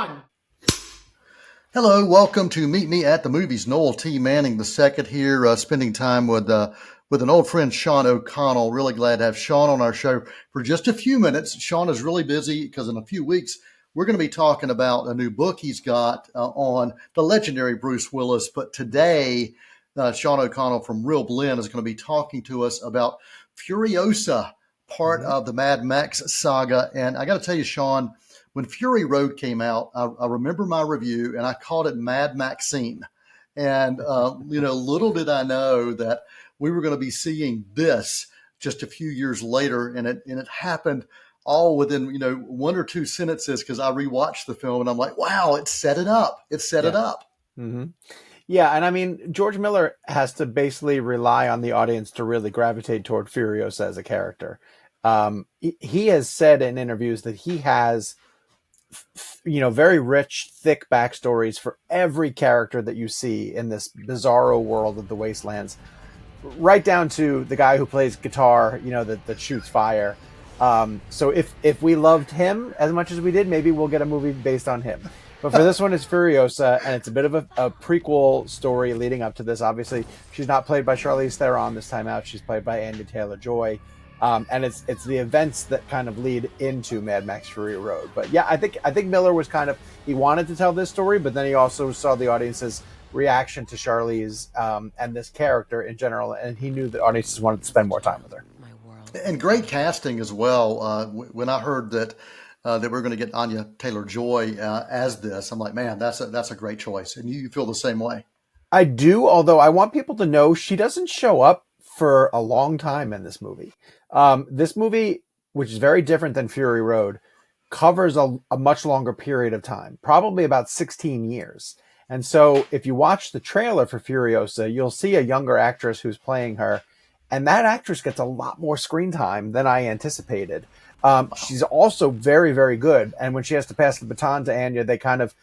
on. Hello, welcome to Meet Me at the Movies. Noel T. Manning II here, spending time with an old friend, Sean O'Connell. Really glad to have Sean on our show for just a few minutes. Sean is really busy because in a few weeks we're going to be talking about a new book he's got on the legendary Bruce Willis. But today, Sean O'Connell from Real Blend is going to be talking to us about Furiosa, part of the Mad Max saga. And I got to tell you, Sean, when Fury Road came out, I remember my review and I called it Mad Maxine. And, little did I know that we were going to be seeing this just a few years later. And it happened all within, one or two sentences because I rewatched the film and I'm like, wow, it set it up. It set it up. Mm-hmm. Yeah, and I mean, George Miller has to basically rely on the audience to really gravitate toward Furiosa as a character. He has said in interviews that he has very rich, thick backstories for every character that you see in this bizarro world of the Wastelands, right down to the guy who plays guitar, that shoots fire. So if we loved him as much as we did, maybe we'll get a movie based on him. But for this one, it's Furiosa, and it's a bit of a prequel story leading up to this. Obviously, she's not played by Charlize Theron this time out. She's played by Anya Taylor-Joy. And it's the events that kind of lead into Mad Max Fury Road. But yeah, I think Miller was he wanted to tell this story, but then he also saw the audience's reaction to Charlize and this character in general, and he knew that audiences wanted to spend more time with her. And great casting as well. When I heard that we're going to get Anya Taylor-Joy as this, I'm like, man, that's a great choice. And you feel the same way? I do, although I want people to know she doesn't show up for a long time in this movie. This movie, which is very different than Fury Road, covers a much longer period of time, probably about 16 years. And so if you watch the trailer for Furiosa, you'll see a younger actress who's playing her, and that actress gets a lot more screen time than I anticipated. She's also very, very good. And when she has to pass the baton to Anya, they kind of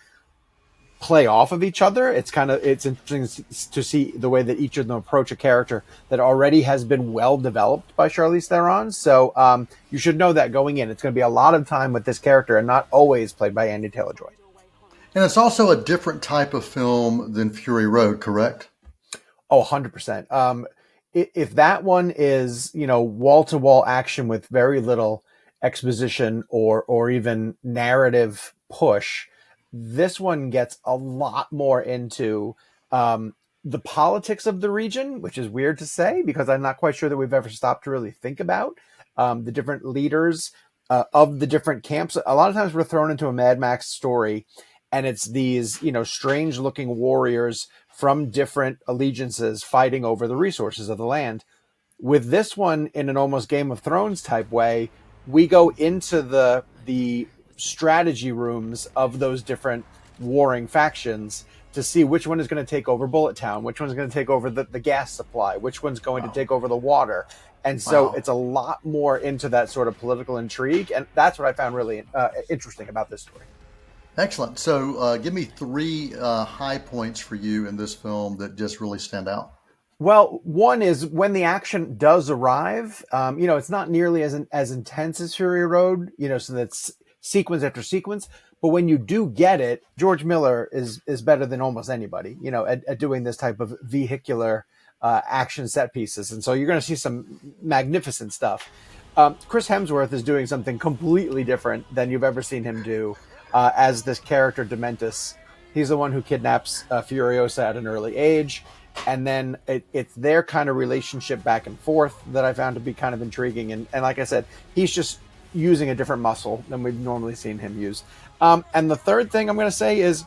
play off of each other. It's interesting to see the way that each of them approach a character that already has been well developed by Charlize Theron. So you should know that going in. It's going to be a lot of time with this character and not always played by Anya Taylor-Joy. And it's also a different type of film than Fury Road, correct? Oh, 100%. If that one is, wall-to-wall action with very little exposition or even narrative push, this one gets a lot more into the politics of the region, which is weird to say because I'm not quite sure that we've ever stopped to really think about the different leaders of the different camps. A lot of times we're thrown into a Mad Max story and it's these, strange looking warriors from different allegiances fighting over the resources of the land. With this one, in an almost Game of Thrones type way, we go into the strategy rooms of those different warring factions to see which one is going to take over Bullet Town, which one's going to take over the gas supply, which one's going to take over the water. And so it's a lot more into that sort of political intrigue. And that's what I found really interesting about this story. Excellent. So give me three high points for you in this film that just really stand out. Well, one is when the action does arrive, it's not nearly as intense as Fury Road, so that's sequence after sequence. But when you do get it, George Miller is better than almost anybody, at doing this type of vehicular action set pieces. And so you're going to see some magnificent stuff. Chris Hemsworth is doing something completely different than you've ever seen him do as this character Dementus. He's the one who kidnaps Furiosa at an early age. And then it's their kind of relationship back and forth that I found to be kind of intriguing. And like I said, he's just using a different muscle than we've normally seen him use. And the third thing I'm going to say is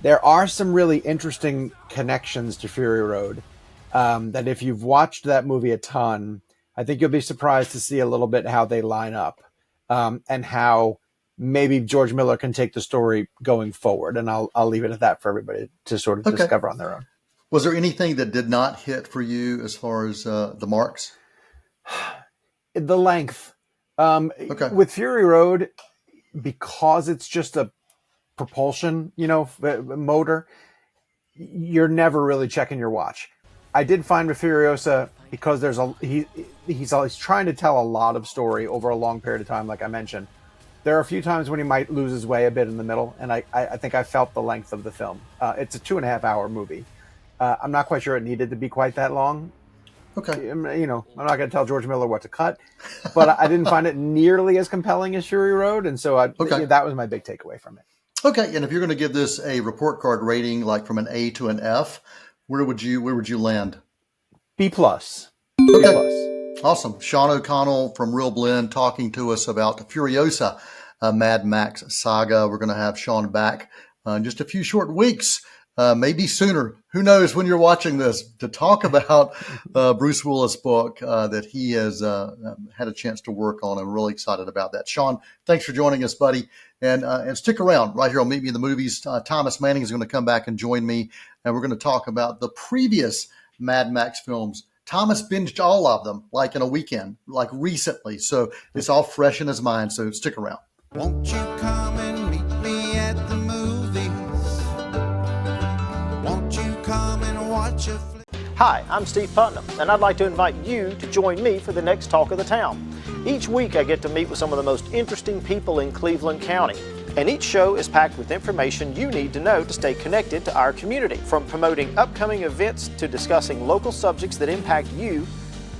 there are some really interesting connections to Fury Road that if you've watched that movie a ton, I think you'll be surprised to see a little bit how they line up and how maybe George Miller can take the story going forward. And I'll leave it at that for everybody to sort of discover on their own. Was there anything that did not hit for you as far as the marks? The length. With Fury Road, because it's just a propulsion, motor, you're never really checking your watch. I did find with Furiosa, because he's always trying to tell a lot of story over a long period of time, like I mentioned. There are a few times when he might lose his way a bit in the middle, and I think I felt the length of the film. It's a 2.5 hour movie. I'm not quite sure it needed to be quite that long. Okay. I'm not going to tell George Miller what to cut, but I didn't find it nearly as compelling as Fury Road, and so Okay. that was my big takeaway from it. Okay. And if you're going to give this a report card rating, like from an A to an F, where would you land? B plus. B Okay. plus. Awesome. Sean O'Connell from Real Blend talking to us about the Furiosa Mad Max saga. We're going to have Sean back in just a few short weeks, maybe sooner. Who knows when you're watching this, to talk about Bruce Willis' book that he has had a chance to work on. I'm really excited about that. Sean, thanks for joining us, buddy. And stick around right here on Meet Me in the Movies. Thomas Manning is going to come back and join me, and we're going to talk about the previous Mad Max films. Thomas binged all of them, like in a weekend, like recently. So it's all fresh in his mind. So stick around. Won't you come and meet me at the movies? Won't you come and watch a flick? Hi, I'm Steve Putnam, and I'd like to invite you to join me for the next Talk of the Town. Each week I get to meet with some of the most interesting people in Cleveland County. And each show is packed with information you need to know to stay connected to our community. From promoting upcoming events to discussing local subjects that impact you,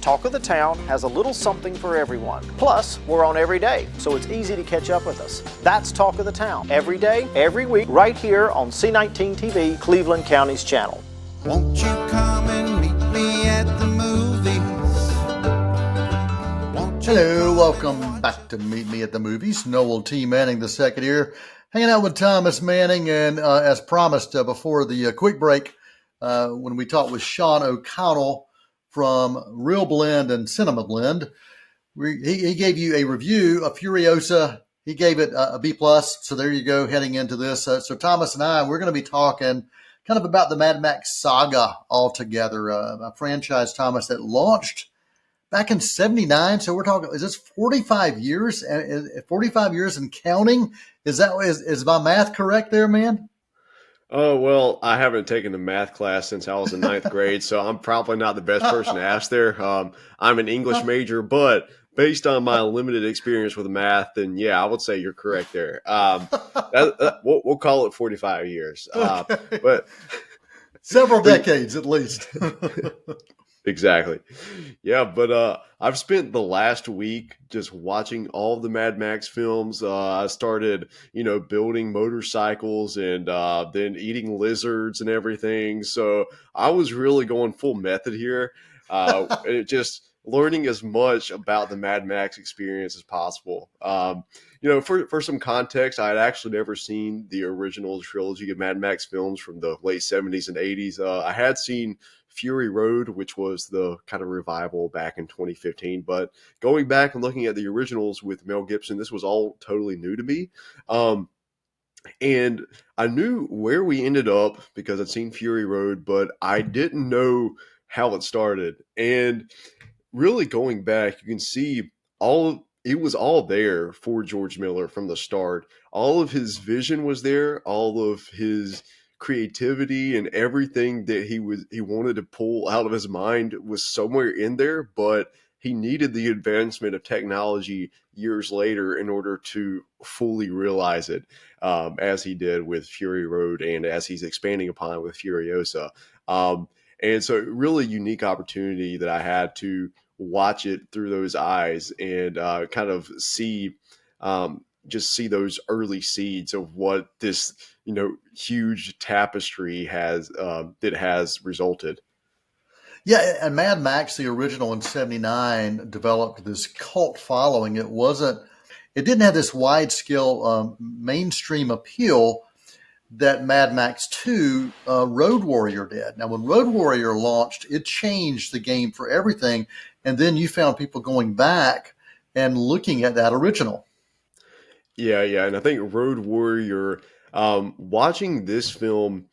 Talk of the Town has a little something for everyone. Plus, we're on every day, so it's easy to catch up with us. That's Talk of the Town, every day, every week, right here on C19 TV, Cleveland County's channel. Won't you come and meet me at the movies? Hello, welcome back to Meet Me at the Movies. Noel T. Manning II here, hanging out with Thomas Manning. And as promised before the quick break, when we talked with Sean O'Connell from Real Blend and Cinema Blend, he gave you a review of Furiosa. He gave it a B+. So there you go, heading into this. So Thomas and I, we're going to be talking kind of about the Mad Max saga altogether, a franchise, Thomas, that launched back in 79. So we're talking, is this 45 years? 45 years and counting? Is my math correct there, man? Oh, well, I haven't taken a math class since I was in ninth grade, so I'm probably not the best person to ask there. I'm an English major, but based on my limited experience with math, then yeah, I would say you're correct there. We'll call it 45 years. Okay. But several decades at least. Exactly. Yeah, but I've spent the last week just watching all the Mad Max films. I started, building motorcycles and then eating lizards and everything. So I was really going full method here. Just learning as much about the Mad Max experience as possible. For some context, I had actually never seen the original trilogy of Mad Max films from the late 70s and 80s. I had seen Fury Road, which was the kind of revival back in 2015. But going back and looking at the originals with Mel Gibson, this was all totally new to me. And I knew where we ended up because I'd seen Fury Road, but I didn't know how it started. And really going back, you can see it was all there for George Miller from the start. All of his vision was there, all of his creativity and everything that he wanted to pull out of his mind was somewhere in there, but he needed the advancement of technology years later in order to fully realize it, as he did with Fury Road and as he's expanding upon with Furiosa. And so really unique opportunity that I had to watch it through those eyes and kind of see those early seeds of what this huge tapestry has resulted. Yeah, and Mad Max, the original in 79, developed this cult following. It didn't have this wide scale mainstream appeal that Mad Max 2 Road Warrior did. Now, when Road Warrior launched, it changed the game for everything. And then you found people going back and looking at that original. Yeah. And I think Road Warrior, watching this film,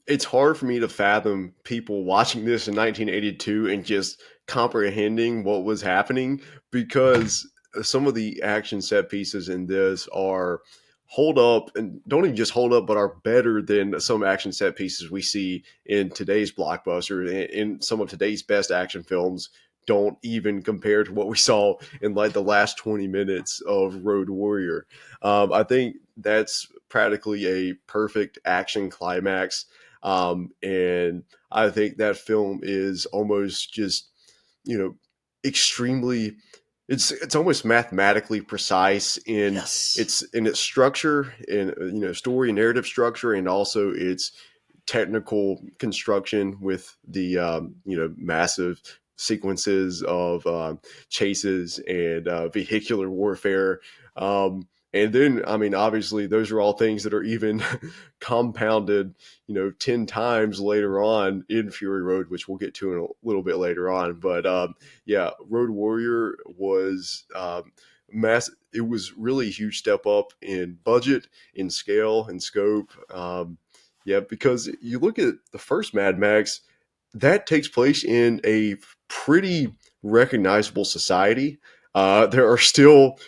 it's hard for me to fathom people watching this in 1982 and just comprehending what was happening, because some of the action set pieces in this are hold up, and don't even just hold up, but are better than some action set pieces we see in today's blockbuster, in some of today's best action films don't even compare to what we saw in like the last 20 minutes of Road Warrior. I think that's practically a perfect action climax. And I think that film is almost just, extremely, it's almost mathematically precise in its structure, in story and narrative structure, and also its technical construction with the massive sequences of chases and vehicular warfare. And then, I mean, obviously, those are all things that are even compounded, 10 times later on in Fury Road, which we'll get to in a little bit later on. But yeah, Road Warrior was massive. It was really a huge step up in budget, in scale, and scope. Yeah, because you look at the first Mad Max, that takes place in a pretty recognizable society. There's still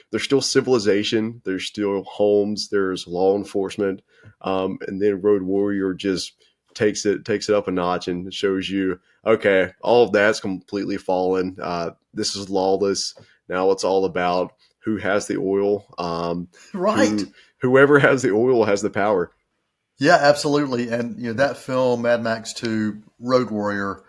civilization, there's still homes, there's law enforcement, and then Road Warrior just takes it up a notch and shows you, okay, all of that's completely fallen. This is lawless. Now it's all about who has the oil. Right. Whoever has the oil has the power. Yeah, absolutely. And that film, Mad Max 2, Road Warrior,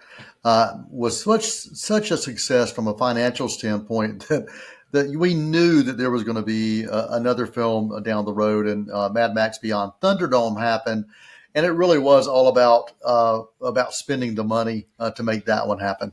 was such a success from a financial standpoint that we knew that there was going to be another film down the road, and Mad Max Beyond Thunderdome happened, and it really was all about spending the money to make that one happen.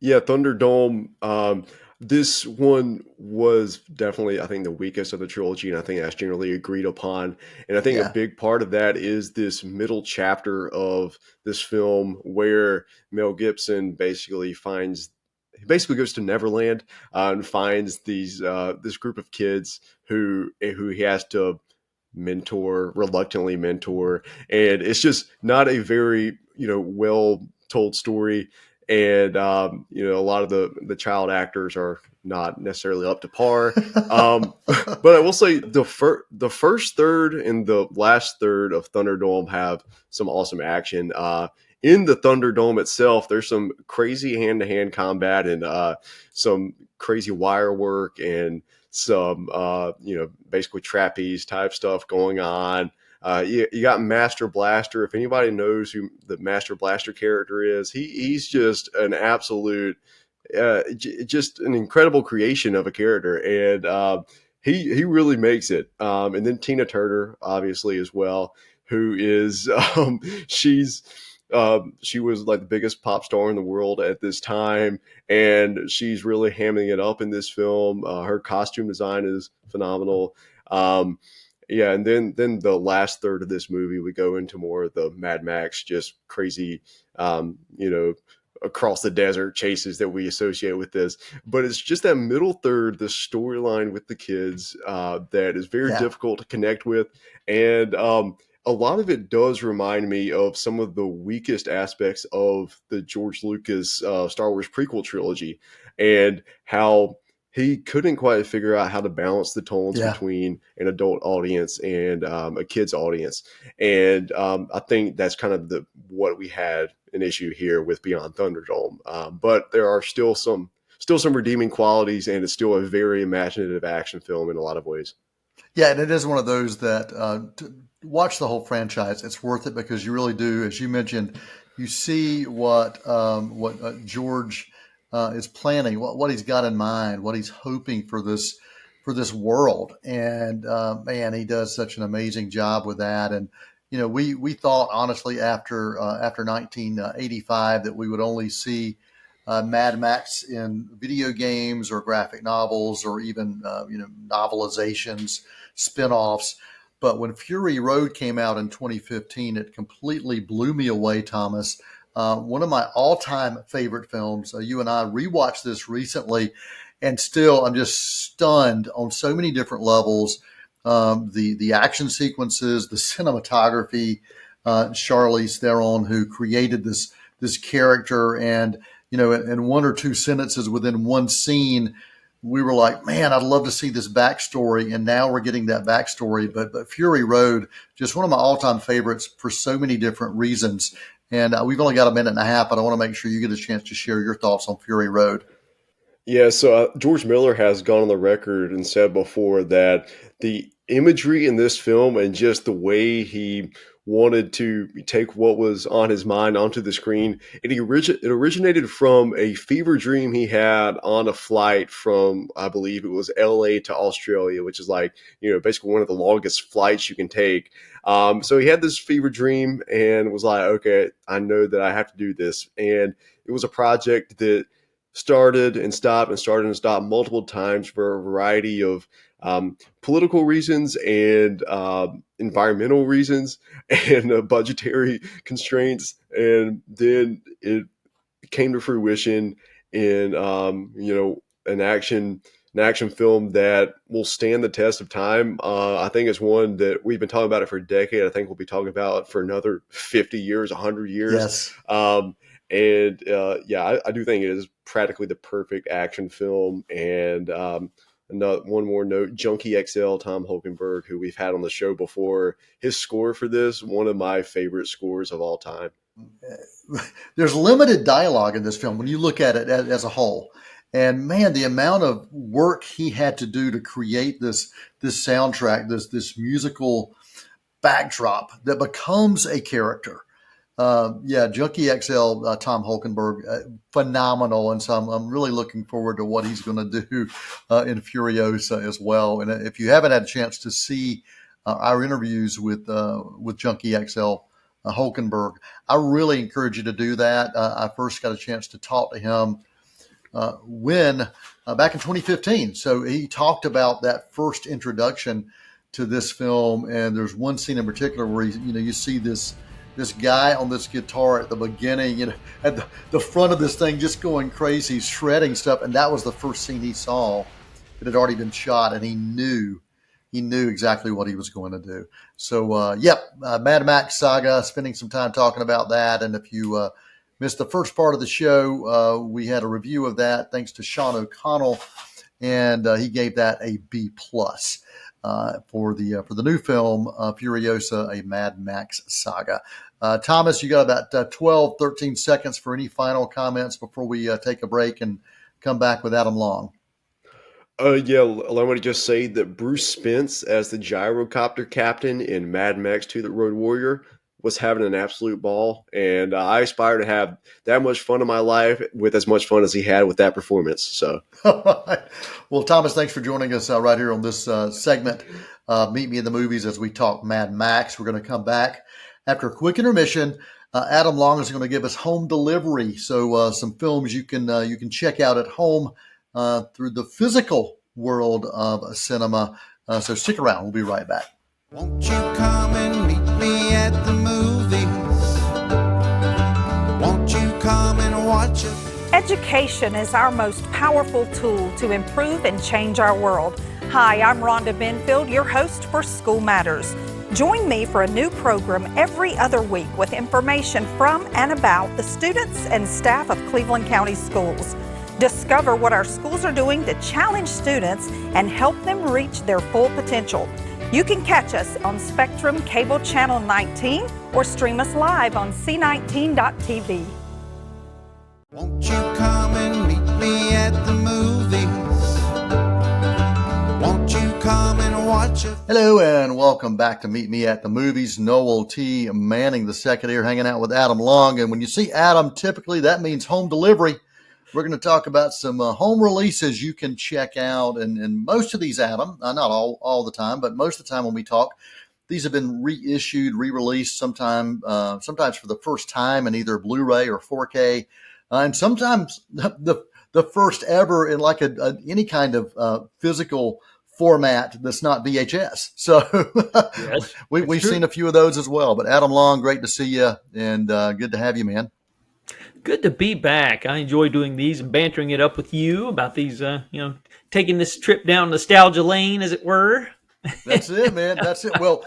Yeah, Thunderdome. This one was definitely, I think, the weakest of the trilogy, and I think that's generally agreed upon. And I think a big part of that is this middle chapter of this film where Mel Gibson basically goes to Neverland and finds this group of kids who he has to reluctantly mentor, and it's just not a very well told story. And a lot of the child actors are not necessarily up to par. But I will say the first third and the last third of Thunderdome have some awesome action. In the Thunderdome itself, there's some crazy hand-to-hand combat and some crazy wire work and some basically trapeze type stuff going on. You got Master Blaster. If anybody knows who the Master Blaster character is, he's just an absolute, just an incredible creation of a character, and he really makes it. And then Tina Turner, obviously, as well, who is she was like the biggest pop star in the world at this time, and she's really hamming it up in this film. Her costume design is phenomenal. Yeah, and then the last third of this movie, we go into more of the Mad Max, just crazy, across the desert chases that we associate with this. But it's just that middle third, the storyline with the kids, that is very difficult to connect with. And a lot of it does remind me of some of the weakest aspects of the George Lucas Star Wars prequel trilogy, and how he couldn't quite figure out how to balance the tones between an adult audience and a kid's audience. And I think that's kind of what we had an issue here with Beyond Thunderdome. But there are still some redeeming qualities, and it's still a very imaginative action film in a lot of ways. Yeah, and it is one of those that to watch the whole franchise, it's worth it because you really do, as you mentioned, you see what George is planning, what he's got in mind, what he's hoping for this world, and man, he does such an amazing job with that. And we thought honestly after 1985 that we would only see Mad Max in video games or graphic novels or even novelizations, spinoffs. But when Fury Road came out in 2015, it completely blew me away, Thomas. One of my all-time favorite films. You and I rewatched this recently, and still I'm just stunned on so many different levels. The action sequences, the cinematography, Charlize Theron, who created this character, and in one or two sentences within one scene, we were like, man, I'd love to see this backstory. And now we're getting that backstory. But Fury Road, just one of my all-time favorites for so many different reasons. And we've only got a minute and a half, but I want to make sure you get a chance to share your thoughts on Fury Road. Yeah, so George Miller has gone on the record and said before that the imagery in this film and just the way he wanted to take what was on his mind onto the screen, it originated from a fever dream he had on a flight from, I believe it was LA to Australia, which is like, basically one of the longest flights you can take. So he had this fever dream and was like, okay, I know that I have to do this. And it was a project that started and stopped multiple times for a variety of political reasons and environmental reasons and budgetary constraints. And then it came to fruition in an action film that will stand the test of time. I think it's one that we've been talking about it for a decade. I think we'll be talking about it for another 50 years, 100 years. Yes. I do think it is practically the perfect action film. And one more note, Junkie XL, Tom Hulkenberg, who we've had on the show before, his score for this, one of my favorite scores of all time. There's limited dialogue in this film when you look at it as a whole. And man, the amount of work he had to do to create this soundtrack, this musical backdrop that becomes a character. Junkie XL, Tom Hulkenberg, phenomenal. And so I'm really looking forward to what he's going to do in Furiosa as well. And if you haven't had a chance to see our interviews with Junkie XL, Hulkenberg, I really encourage you to do that. I first got a chance to talk to him back in 2015. So he talked about that first introduction to this film. And there's one scene in particular where you see this guy on this guitar at the beginning, at the front of this thing, just going crazy, shredding stuff. And that was the first scene he saw that had already been shot. And he knew exactly what he was going to do. So, Mad Max Saga, spending some time talking about that. And if you missed the first part of the show, we had a review of that thanks to Sean O'Connell, and he gave that a B+ for the new film, Furiosa, a Mad Max Saga. Thomas, you got about 12, 13 seconds for any final comments before we take a break and come back with Adam Long. Allow me to just say that Bruce Spence as the gyrocopter captain in Mad Max 2: The Road Warrior was having an absolute ball, and I aspire to have that much fun in my life with as much fun as he had with that performance. So, well, Thomas, thanks for joining us right here on this segment. Meet Me in the Movies as we talk Mad Max. We're going to come back after a quick intermission. Adam Long is going to give us home delivery, so some films you can check out at home through the physical world of cinema. So stick around. We'll be right back. Won't you come and meet me at the movies? Won't you come and watch it? Education is our most powerful tool to improve and change our world. Hi, I'm Rhonda Benfield, your host for School Matters. Join me for a new program every other week with information from and about the students and staff of Cleveland County Schools. Discover what our schools are doing to challenge students and help them reach their full potential. You can catch us on Spectrum Cable Channel 19 or stream us live on c19.tv. Won't you come and meet me at the movies? Won't you come and watch it? Hello and welcome back to Meet Me at the Movies. Noel T. Manning the second here, hanging out with Adam Long. And when you see Adam, typically that means home delivery. We're going to talk about some home releases you can check out. And most of these, Adam, not all the time, but most of the time when we talk, these have been reissued, re-released sometimes for the first time in either Blu-ray or 4K. And sometimes the first ever in like any kind of physical format that's not VHS. So yes, we've seen a few of those as well. But Adam Long, great to see you, and good to have you, man. Good to be back. I enjoy doing these and bantering it up with you about these, taking this trip down nostalgia lane, as it were. That's it, man. That's it. Well,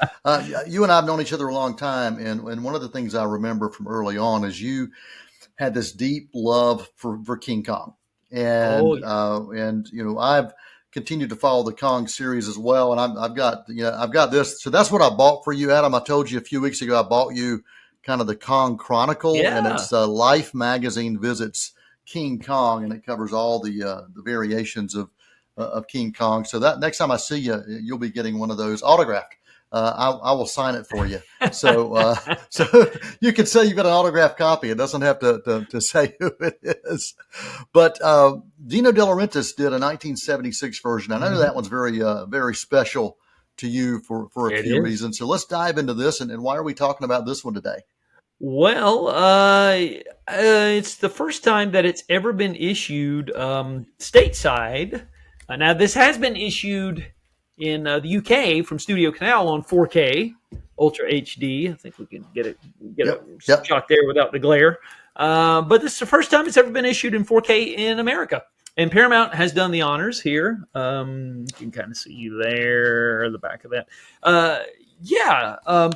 you and I have known each other a long time. And one of the things I remember from early on is you had this deep love for King Kong. And, I've continued to follow the Kong series as well. And I've got this. So that's what I bought for you, Adam. I told you a few weeks ago, I bought you kind of the Kong Chronicle, and Yeah. it's Life magazine visits King Kong, and it covers all the variations of King Kong. So that next time I see you, you'll be getting one of those autographed. I will sign it for you. So so you can say you've got an autographed copy. It doesn't have to say who it is. But Dino De Laurentiis did a 1976 version. I know that one's very special to you for a It few is. reasons. So let's dive into this. And why are we talking about this one today? Well, it's the first time that it's ever been issued stateside. Now, this has been issued in the UK from Studio Canal on 4K Ultra HD. I think we can get a Yep. shot there without the glare. But this is the first time it's ever been issued in 4K in America. And Paramount has done the honors here. You can kind of see there, the back of that.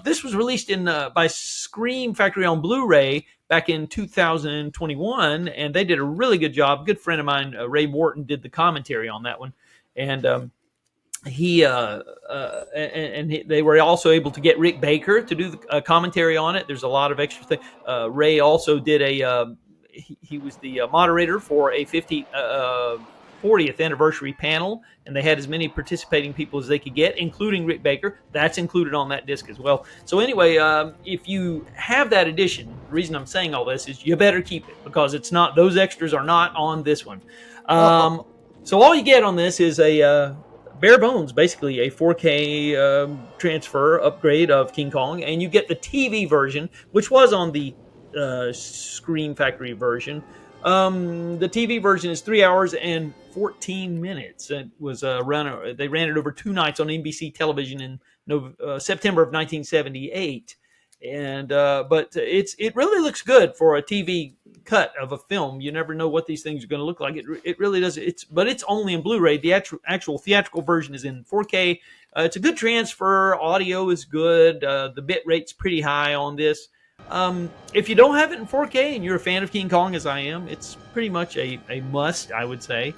This was released by Scream Factory on Blu-ray back in 2021, and they did a really good job. A good friend of mine, Ray Morton, did the commentary on that one, and they were also able to get Rick Baker to do the commentary on it. There's a lot of extra things. Ray also did he was the moderator for a 40th anniversary panel, and they had as many participating people as they could get, including Rick Baker. That's included on that disc as well. So anyway, if you have that edition, the reason I'm saying all this is you better keep it, because it's not, those extras are not on this one. So all you get on this is a bare bones, basically a 4K transfer upgrade of King Kong, and you get the TV version, which was on the Scream Factory version. The TV version is 3 hours and 14 minutes. It was they ran it over 2 nights on NBC television in September of 1978. And but it really looks good for a TV cut of a film. You never know what these things are going to look like. It really does. But it's only in Blu-ray. The actual theatrical version is in 4K. It's a good transfer. Audio is good. The bit rate's pretty high on this. If you don't have it in 4K and you're a fan of King Kong, as I am, it's pretty much a must, I would say.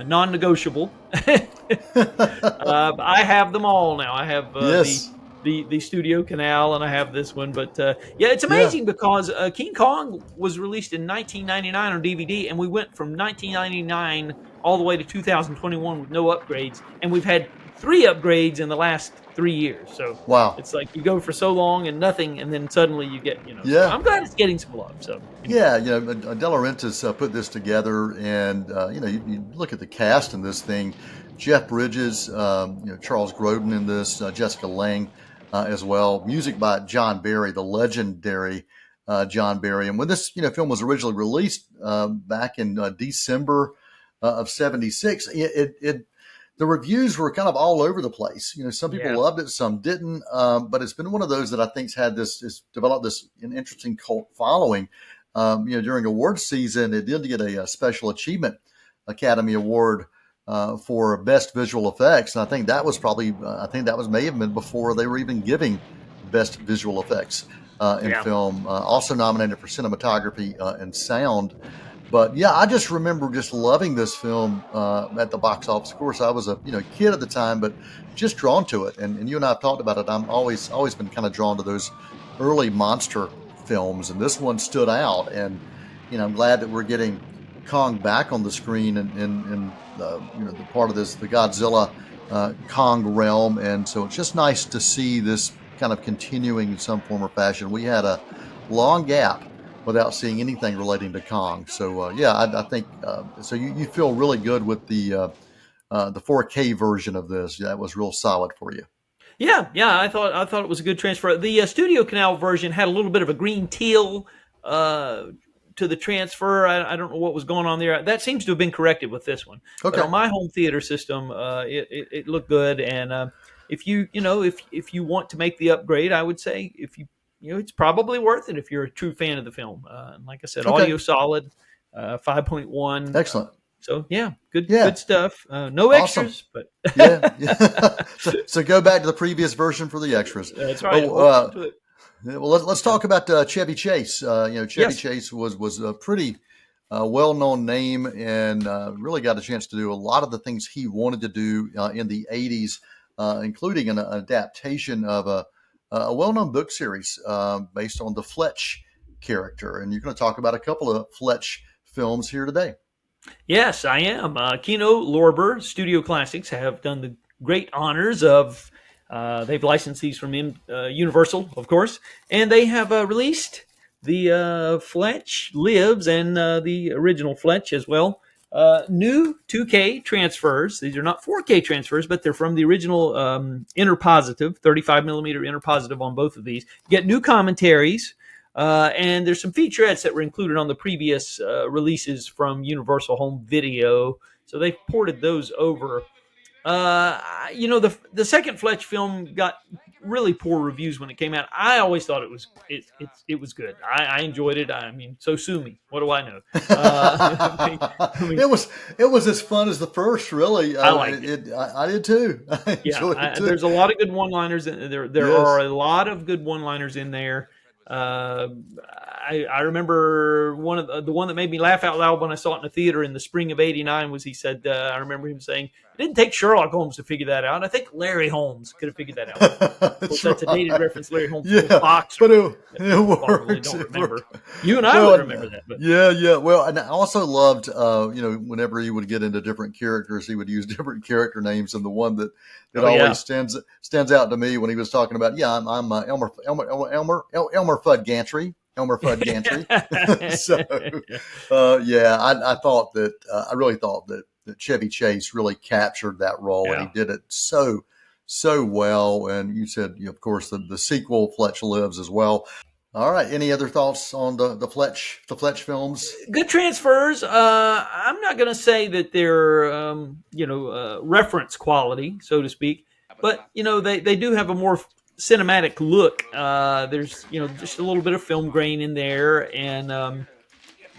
Non-negotiable. I have them all now. I have Yes. the Studio Canal, and I have this one. But it's amazing because King Kong was released in 1999 on DVD, and we went from 1999 all the way to 2021 with no upgrades, and we've had 3 upgrades in the last 3 years. So Wow. it's like you go for so long and nothing, and then suddenly you get, Yeah. So I'm glad it's getting some love. So Yeah, De Laurentiis put this together, and you look at the cast in this thing: Jeff Bridges, Charles Grodin in this, Jessica Lange as well. Music by John Barry, the legendary John Barry. And when this film was originally released back in December of '76, the reviews were kind of all over the place. Some people loved it, some didn't. But it's been one of those that I think's developed this an interesting cult following. During awards season, it did get a Special Achievement Academy Award for Best Visual Effects, and I think that was may have been before they were even giving Best Visual Effects in film. Also nominated for cinematography and sound. But yeah, I just remember just loving this film at the box office. Of course, I was a kid at the time, but just drawn to it. And you and I have talked about it. I'm always been kind of drawn to those early monster films, and this one stood out. And I'm glad that we're getting Kong back on the screen in the part of the Godzilla Kong realm. And so it's just nice to see this kind of continuing in some form or fashion. We had a long gap without seeing anything relating to Kong. So I think so. You feel really good with the 4K version of this. That was real solid for you. Yeah. I thought it was a good transfer. The Studio Canal version had a little bit of a green teal to the transfer. I don't know what was going on there. That seems to have been corrected with this one. Okay. But on my home theater system, it looked good. And if you want to make the upgrade, I would say it's probably worth it if you're a true fan of the film. And like I said, audio solid, 5.1. Excellent. So good stuff. No extras, but So go back to the previous version for the extras. That's right. Well, let's talk about Chevy Chase. Chevy Chase was a pretty well-known name, and really got a chance to do a lot of the things he wanted to do in the '80s, including an adaptation of a well-known book series based on the Fletch character. And you're going to talk about a couple of Fletch films here today. Yes, I am. Kino Lorber Studio Classics have done the great honors of. They've licensed these from Universal, of course, and they have released the Fletch Lives and the original Fletch as well. New 2K transfers. These are not 4K transfers, but they're from the original interpositive, 35 millimeter interpositive on both of these. You get new commentaries. And there's some featurettes that were included on the previous releases from Universal Home Video, so they've ported those over. The second Fletch film got really poor reviews when it came out. I always thought it was good. I enjoyed it. I mean, so sue me. What do I know? It was as fun as the first. Really, I liked it. I did too. I enjoyed it too. There's a lot of good one-liners. There Yes. are a lot of good one-liners in there. I remember the one that made me laugh out loud when I saw it in the theater in the spring of '89 was he said, I remember him saying, it didn't take Sherlock Holmes to figure that out. I think Larry Holmes could have figured that out. That's a dated reference. Larry Holmes, box, but it probably works. don't remember. You and I would remember that. But. Yeah. Well, and I also loved, whenever he would get into different characters, he would use different character names, and the one that always stands out to me when he was talking about, I'm Elmer Fudd Gantry. Elmer Fudd Gantry. I thought that I really thought that Chevy Chase really captured that role, and he did it so well. And you said, of course, the sequel Fletch Lives as well. All right. Any other thoughts on the Fletch films? Good transfers. I'm not going to say that they're reference quality, so to speak, but they do have a more cinematic look. There's just a little bit of film grain in there, and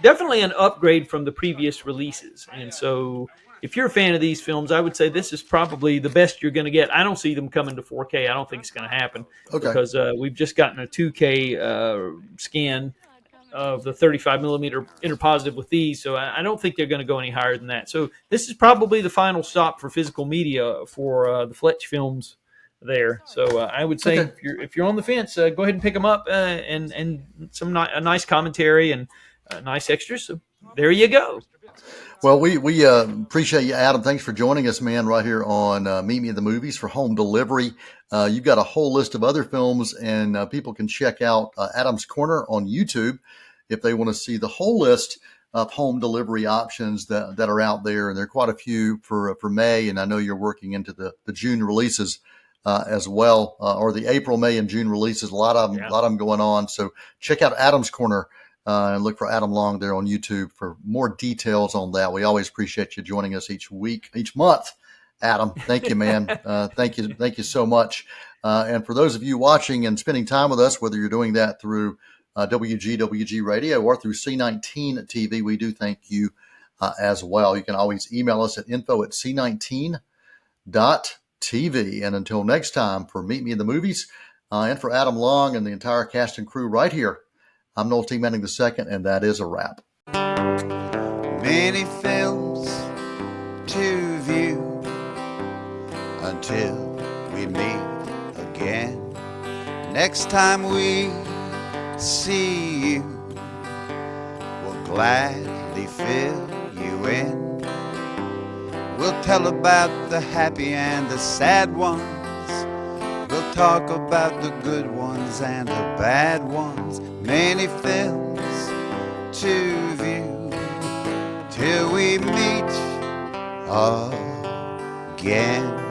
definitely an upgrade from the previous releases. And so if you're a fan of these films, I would say this is probably the best you're going to get. I don't see them coming to 4K. I don't think it's going to happen because we've just gotten a 2K scan of the 35 millimeter interpositive with these. So I don't think they're going to go any higher than that. So this is probably the final stop for physical media for the Fletch films there. So I would say if you're on the fence, go ahead and pick them up and a nice commentary and nice extras. So there you go. Well, we appreciate you, Adam. Thanks for joining us, man, right here on Meet Me at the Movies for home delivery. You've got a whole list of other films, and people can check out Adam's Corner on YouTube if they want to see the whole list of home delivery options that are out there. And there are quite a few for May, and I know you're working into the June releases as well, or the April, May, and June releases. A lot of them going on. So check out Adam's Corner. And look for Adam Long there on YouTube for more details on that. We always appreciate you joining us each month, Adam. Thank you, man. Thank you so much. And for those of you watching and spending time with us, whether you're doing that through WGWG Radio or through C19 TV, we do thank you as well. You can always email us at info@c19.tv. And until next time, for Meet Me in the Movies, and for Adam Long and the entire cast and crew right here, I'm Noel T. Manning II, and that is a wrap. Many films to view until we meet again. Next time we see you, we'll gladly fill you in. We'll tell about the happy and the sad ones. We'll talk about the good ones and the bad ones. Many films to view till we meet again.